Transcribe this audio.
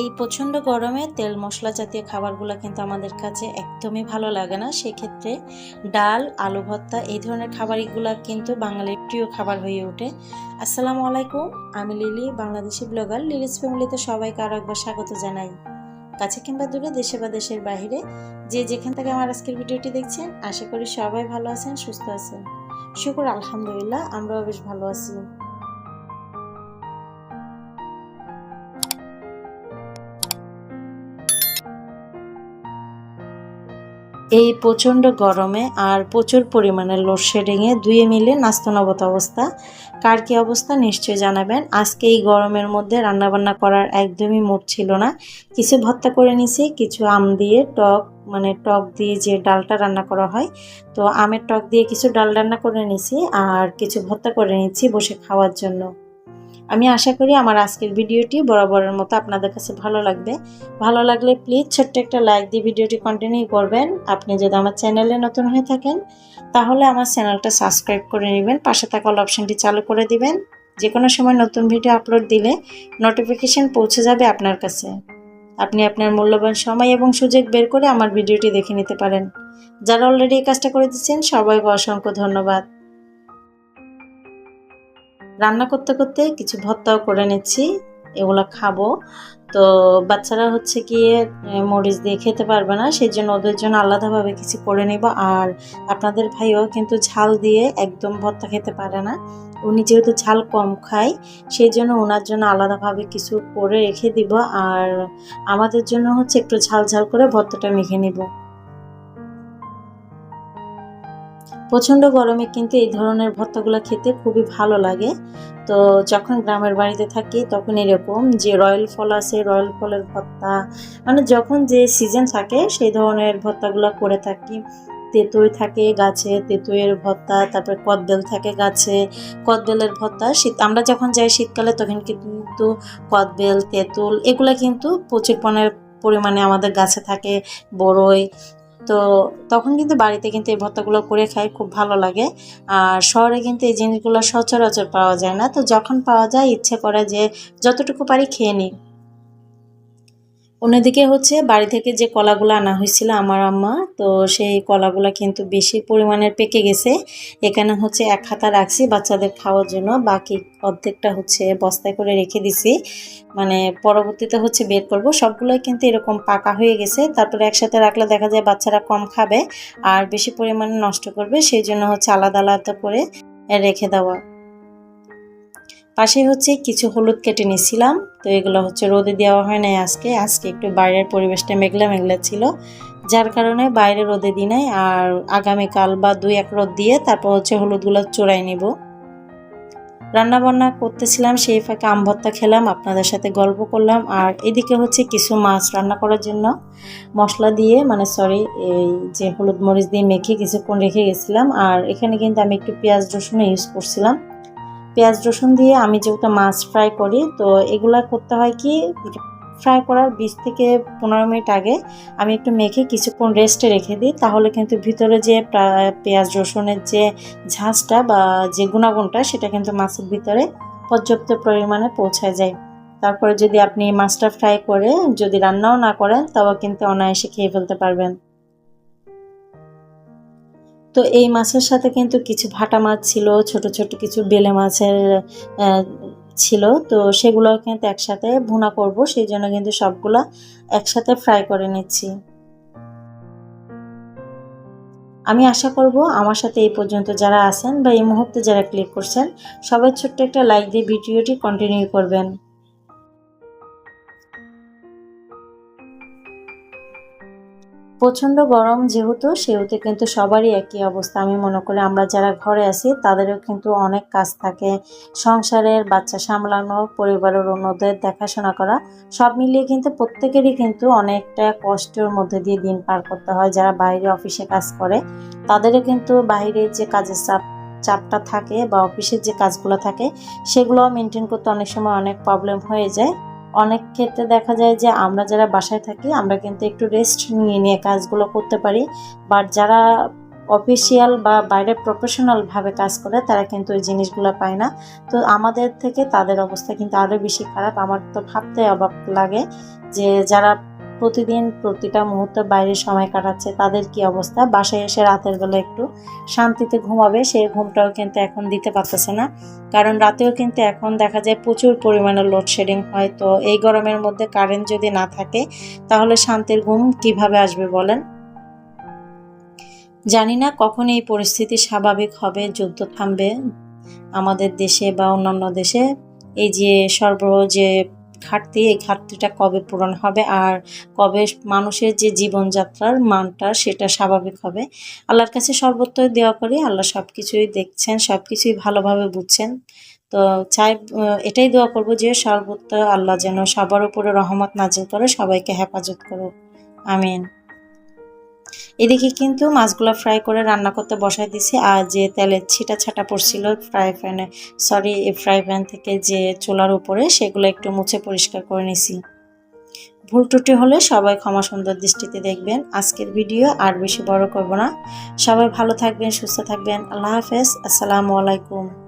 এই প্রচণ্ড গরমে তেল মশলা জাতীয় খাবারগুলো কিন্তু আমাদের কাছে একদমই ভালো লাগে না। সেক্ষেত্রে ডাল, আলু ভর্তা এই ধরনের খাবারগুলো কিন্তু বাঙালির প্রিয় খাবার হয়ে ওঠে। আসসালামু আলাইকুম, আমি লিলি, বাংলাদেশি ব্লগার লিলিস ফ্যামিলিতে সবাইকে আরও একবার স্বাগত জানাই। কাছে কিংবা দূরে, দেশে বা দেশের বাইরে, যে যেখান থেকে আমার আজকের ভিডিওটি দেখছেন, আশা করি সবাই ভালো আছেন, সুস্থ আছেন। শুকর আলহামদুলিল্লাহ, আমরাও বেশ ভালো আছি। এই প্রচণ্ড গরমে আর প্রচুর পরিমাণে লোডশেডিংয়ে দুয়ে মিলে নাস্তানাবত অবস্থা। কার কী অবস্থা নিশ্চয়ই জানাবেন। আজকে এই গরমের মধ্যে রান্নাবান্না করার একদমই মুড ছিল না। কিছু ভর্তা করে নিছি, কিছু আম দিয়ে টক দিয়ে যে ডালটা রান্না করা হয়, তো আমের টক দিয়ে কিছু ডাল রান্না করে নিছি আর কিছু ভর্তা করে নিচ্ছি বসে খাওয়ার জন্য। আমি আশা করি আমার আজকের ভিডিওটি বরাবরের মতো আপনাদের কাছে ভালো লাগবে। ভালো লাগলে প্লিজ ছোট্ট একটা লাইক দিয়ে ভিডিওটি কন্টিনিউ করবেন। আপনি যদি আমার চ্যানেলে নতুন হয়ে থাকেন তাহলে আমার চ্যানেলটা সাবস্ক্রাইব করে নেবেন, পাশে থাকা অল অপশনটি চালু করে দিবেন। যে কোনো সময় নতুন ভিডিও আপলোড দিলে নোটিফিকেশন পৌঁছে যাবে আপনার কাছে। আপনি আপনার মূল্যবান সময় এবং সুযোগ বের করে আমার ভিডিওটি দেখে নিতে পারেন। যারা অলরেডি এই কাজটা করে দিচ্ছেন সবাইকে অসংখ্য ধন্যবাদ। রান্না করতে করতে কিছু ভর্তাও করে নিচ্ছি, এগুলো খাবো। তো বাচ্চারা হচ্ছে গিয়ে মরিচ দিয়ে খেতে পারবে না, সেই জন্য ওদের জন্য আলাদাভাবে কিছু করে নেব। আর আপনাদের ভাইও কিন্তু ঝাল দিয়ে একদম ভর্তা খেতে পারে না, উনি যেহেতু ঝাল কম খায়, সেই জন্য ওনার জন্য আলাদাভাবে কিছু করে রেখে দিব। আর আমাদের জন্য হচ্ছে একটু ঝাল ঝাল করে ভর্তাটা মেখে নেব। প্রচণ্ড গরমে কিন্তু এই ধরনের ভর্তাগুলো খেতে খুবই ভালো লাগে। তো যখন গ্রামের বাড়িতে থাকি তখন এরকম যে রয়্যাল ফল আছে, রয়্যাল ফলের ভর্তা, মানে যখন যে সিজন থাকে সেই ধরনের ভর্তাগুলো করে থাকি। তেঁতুল থাকে গাছে, তেঁতুলের ভর্তা, তারপরে কদবেল থাকে গাছে, কদবেলের ভর্তা। আমরা যখন যাই শীতকালে তখন কিন্তু কদবেল, তেঁতুল এগুলো কিন্তু প্রচুর পরিমাণে আমাদের গাছে থাকে, বড়ই। তো তখন কিন্তু বাড়িতে কিন্তু এই ভর্তাগুলো করে খাই, খুব ভালো লাগে। আর শহরে কিন্তু এই জিনিসগুলো সচরাচর পাওয়া যায় না, তো যখন পাওয়া যায় ইচ্ছে করে যে যতটুকু পারি খেয়ে নিই। অন্যদিকে হচ্ছে বাড়ি থেকে যে কলাগুলো আনা হয়েছিল আমার আম্মা, তো সেই কলাগুলো কিন্তু বেশি পরিমাণের পেকে গেছে। এখানে হচ্ছে এক হাতা রাখছি বাচ্চাদের খাওয়ার জন্য, বাকি অর্ধেকটা হচ্ছে বস্তায় করে রেখে দিছি, মানে পরবর্তীতে হচ্ছে বের করব। সবগুলোই কিন্তু এরকম পাকা হয়ে গেছে, তারপরে একসাথে রাখলে দেখা যায় বাচ্চারা কম খাবে আর বেশি পরিমাণে নষ্ট করবে, সেই জন্য হচ্ছে আলাদা আলাদা করে রেখে দেওয়া। পাশে হচ্ছে কিছু হলুদ কেটে নিয়েছিলাম, তো এগুলো হচ্ছে রোদে দেওয়া হয় নাই আজকে একটু বাইরের পরিবেশটা মেঘলা মেঘলা ছিল, যার কারণে বাইরে রোদে দিই নাই। আর আগামীকাল বা 2-1 রোদ দিয়ে তারপর হচ্ছে হলুদগুলো চড়াই নিব। রান্না বান্না করতেছিলাম, সেই ফাঁকে আম ভর্তা খেলাম, আপনাদের সাথে গল্প করলাম। আর এদিকে হচ্ছে কিছু মাছ রান্না করার জন্য মশলা দিয়ে, এই যে হলুদ মরিচ দিয়ে মেখে কিছুক্ষণ রেখে গেছিলাম। আর এখানে কিন্তু আমি একটু পেঁয়াজ রসুন ইউজ করছিলাম। পেঁয়াজ রসুন দিয়ে আমি যেহেতু মাছ ফ্রাই করি, তো এগুলা করতে হয় কি, ফ্রাই করার 20 থেকে 15 মিনিট আগে আমি একটু মেখে কিছুক্ষণ রেস্টে রেখে দিই, তাহলে কিন্তু ভিতরে যে পেঁয়াজ রসুনের যে ঝাঁজটা বা যে গুণাগুণটা সেটা কিন্তু মাছের ভিতরে পর্যাপ্ত পরিমাণে পৌঁছায় যায়। তারপরে যদি আপনি মাছটা ফ্রাই করে যদি রান্নাও না করেন তাও কিন্তু অনায়াসে খেয়ে ফেলতে পারবেন। তো এই মাছের সাথে কিন্তু কিছু ভাটা মাছ ছিল, ছোট ছোট কিছু বেলে মাছের ছিল, তো সেগুলো কিন্তু একসাথে ভুনা করব, সেই জন্য কিন্তু সবগুলা একসাথে ফ্রাই করে নিচ্ছি। আমি আশা করব আমার সাথে এই পর্যন্ত যারা আছেন বা এই মুহূর্তে যারা ক্লিক করছেন সবাই ছোট্ট একটা লাইক দিয়ে ভিডিওটি কন্টিনিউ করবেন। প্রচণ্ড গরম সেহেতু কিন্তু সবারই একই অবস্থা। আমি মনে করি আমরা যারা ঘরে আছি তাদেরও কিন্তু অনেক কাজ থাকে, সংসারের বাচ্চা সামলানো, পরিবারের অন্যদের দেখাশোনা করা, সব মিলিয়ে কিন্তু প্রত্যেকেরই কিন্তু অনেকটা কষ্টের মধ্যে দিয়ে দিন পার করতে হয়। যারা বাইরে অফিসে কাজ করে তাদেরও কিন্তু বাইরের যে কাজের চাপটা থাকে বা অফিসের যে কাজগুলো থাকে সেগুলো মেনটেন করতে অনেক সময় অনেক প্রবলেম হয়ে যায়। অনেক ক্ষেত্রে দেখা যায় যে আমরা যারা বাসায় থাকি আমরা কিন্তু একটু রেস্ট নিয়ে কাজগুলো করতে পারি, বাট যারা অফিসিয়াল বা বাইরে প্রফেশনালভাবে কাজ করে তারা কিন্তু ওই জিনিসগুলো পায় না। তো আমাদের থেকে তাদের অবস্থা কিন্তু আরও বেশি খারাপ। আমার তো ভাবতে অবাক লাগে যে যারা প্রতিদিন প্রতিটা মুহূর্তে বাইরে সময় কাটাচ্ছে তাদের কি অবস্থা। বাসায় এসে রাতের বেলা একটু শান্তিতে ঘুমাবে, সেই ঘুমটাও কিন্তু এখন দিতে পারতেছে না। কারণ রাতেও কিন্তু এখন দেখা যায় প্রচুর পরিমাণে লোডশেডিং হয়। তো এই গরমের মধ্যে কারেন্ট যদি না থাকে তাহলে শান্তির ঘুম কিভাবে আসবে বলেন। জানি না কখন এই পরিস্থিতি স্বাভাবিক হবে, যুদ্ধ থামবে আমাদের দেশে বা অন্যান্য দেশে। এই যে সরবরাহ যে ঘাটতি, এই ঘাটতিটা কবে পূরণ হবে আর কবে মানুষের যে জীবনযাত্রার মানটা সেটা স্বাভাবিক হবে। আল্লাহর কাছে সর্বত্রই দোয়া করি, আল্লাহ সব কিছুই দেখছেন, সব কিছুই ভালোভাবে বুঝছেন। তো চাই এটাই দোয়া করব যে সর্বত্র আল্লাহ যেন সবার উপরে রহমত নাজিল করে, সবাইকে হেফাজত করুক। আমিন। এদিকে কিন্তু মাছগুলো ফ্রাই করে রান্না করতে বসাই দিছি। আর যে তেলের ছিটা ছাটা পড়ছিল ফ্রাই প্যান থেকে যে চুলার উপরে, সেগুলো একটু মুছে পরিষ্কার করে নিছি। ভুল ত্রুটি হলে সবাই ক্ষমা সুন্দর দৃষ্টিতে দেখবেন। আজকের ভিডিও আর বেশি বড় করব না। সবাই ভালো থাকবেন, সুস্থ থাকবেন। আল্লাহ হাফেজ। আসসালামু আলাইকুম।